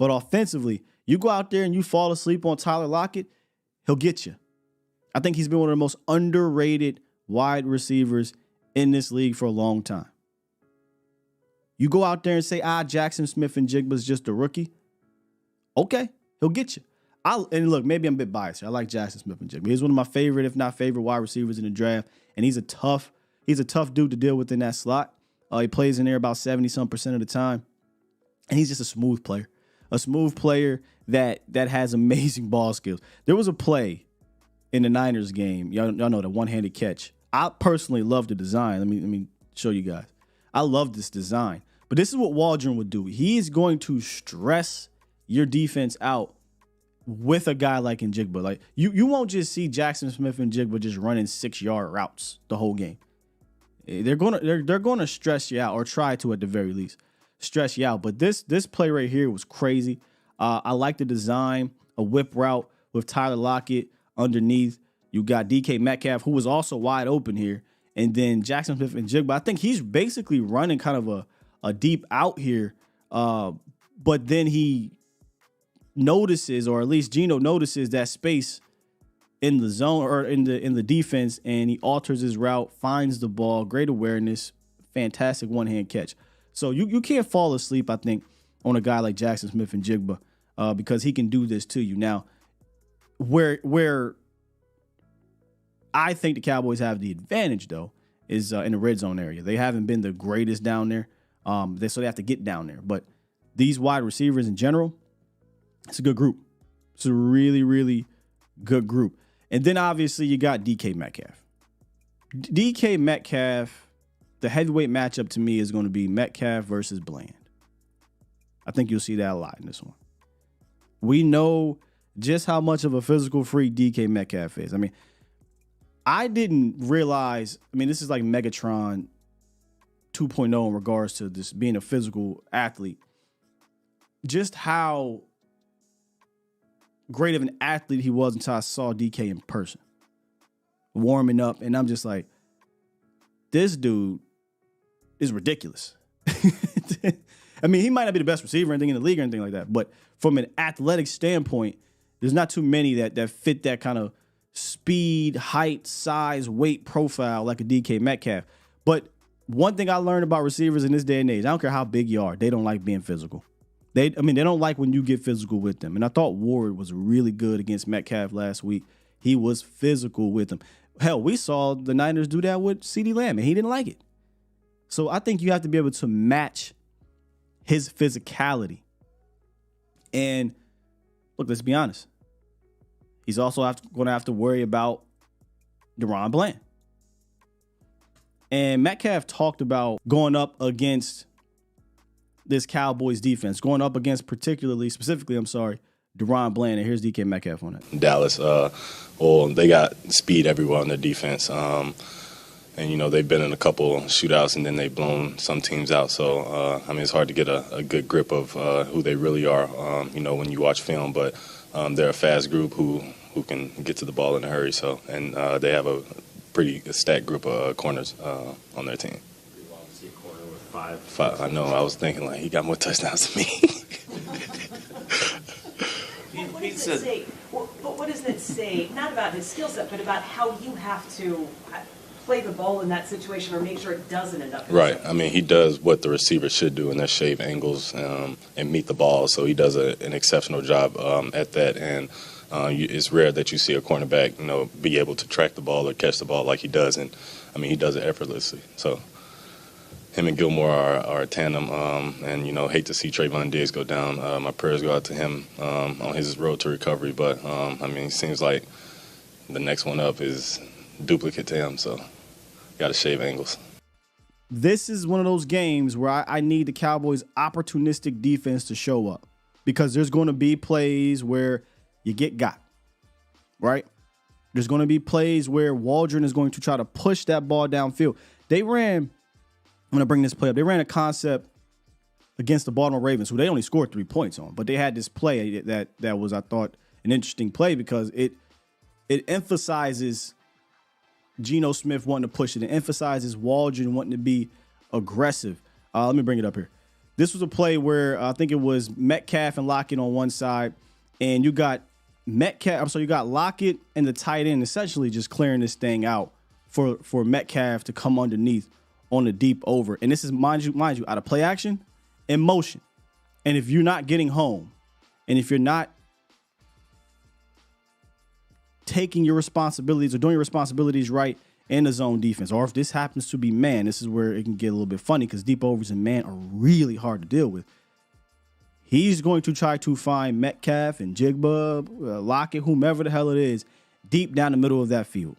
But offensively, you go out there and you fall asleep on Tyler Lockett, he'll get you. I think he's been one of the most underrated wide receivers in this league for a long time. You go out there and say, Jackson Smith-Njigba's just a rookie. Okay, he'll get you. And look, maybe I'm a bit biased here. I like Jackson Smith-Njigba. He's one of my favorite, if not favorite, wide receivers in the draft. And he's a tough dude to deal with in that slot. He plays in there about 70-some% of the time. And he's just a smooth player. A smooth player that has amazing ball skills. There was a play in the Niners game. Y'all know the one-handed catch. I personally love the design. Let me show you guys. I love this design. But this is what Waldron would do. He is going to stress your defense out with a guy like Njigba. Like you won't just see Jackson Smith-Njigba just running 6-yard routes the whole game. They're gonna stress you out, or try to at the very least stress you out. But this play right here was crazy. I like the design, a whip route with Tyler Lockett underneath. You got DK Metcalf, who was also wide open here, and then Jackson Smith-Njigba. I think he's basically running kind of a deep out here, but then he notices, or at least Geno notices, that space in the zone or in the defense, and he alters his route, finds the ball, great awareness, fantastic one-hand catch. So you can't fall asleep, I think, on a guy like Jackson Smith-Njigba because he can do this to you. Now, where I think the Cowboys have the advantage, though, is in the red zone area. They haven't been the greatest down there, so they have to get down there. But these wide receivers in general, it's a good group. It's a really, really good group. And then, obviously, you got DK Metcalf. DK Metcalf, the heavyweight matchup to me is going to be Metcalf versus Bland. I think you'll see that a lot in this one. We know just how much of a physical freak DK Metcalf is. I mean, I didn't realize, this is like Megatron 2.0 in regards to this being a physical athlete. Just how great of an athlete he was until I saw DK in person, warming up, and I'm just like, this dude is ridiculous. He might not be the best receiver or anything in the league or anything like that, but from an athletic standpoint, there's not too many that fit that kind of speed, height, size, weight profile like a DK Metcalf. But one thing I learned about receivers in this day and age, I don't care how big you are, they don't like being physical. They don't like when you get physical with them. And I thought Ward was really good against Metcalf last week. He was physical with him. Hell, we saw the Niners do that with CeeDee Lamb, and he didn't like it. So I think you have to be able to match his physicality. And look, let's be honest. He's also going to have to worry about DaRon Bland. And Metcalf talked about going up against this Cowboys defense, going up against specifically, DaRon Bland. And here's DK Metcalf on it. Dallas, they got speed everywhere on their defense. And, they've been in a couple shootouts and then they've blown some teams out. So, it's hard to get a good grip of who they really are, when you watch film. But they're a fast group who can get to the ball in a hurry. So, and they have a pretty stacked group of corners on their team. Five. I know. I was thinking, he got more touchdowns than me. What does it say? But what does it say? Not about his skill set, but about how you have to play the ball in that situation or make sure it doesn't end up. Right. He does what the receiver should do, and that's shave angles and meet the ball. So he does an exceptional job at that. And it's rare that you see a cornerback, be able to track the ball or catch the ball like he does. And he does it effortlessly. So him and Gilmore are a tandem, and hate to see Trayvon Diggs go down. My prayers go out to him on his road to recovery. But it seems like the next one up is duplicate to him, so got to shave angles. This is one of those games where I need the Cowboys' opportunistic defense to show up, because there's going to be plays where you get got, right? There's going to be plays where Waldron is going to try to push that ball downfield. I'm going to bring this play up. They ran a concept against the Baltimore Ravens, who they only scored 3 points on. But they had this play that was, I thought, an interesting play because it emphasizes Geno Smith wanting to push it. It emphasizes Waldron wanting to be aggressive. Let me bring it up here. This was a play where I think it was Metcalf and Lockett on one side, and you got you got Lockett and the tight end essentially just clearing this thing out for Metcalf to come underneath on the deep over. And this is, mind you, out of play action in motion. And if you're not getting home, and if you're not taking your responsibilities or doing your responsibilities right in the zone defense, or if this happens to be man, this is where it can get a little bit funny because deep overs and man are really hard to deal with. He's going to try to find Metcalf and Jigba, Lockett, whomever the hell it is, deep down the middle of that field.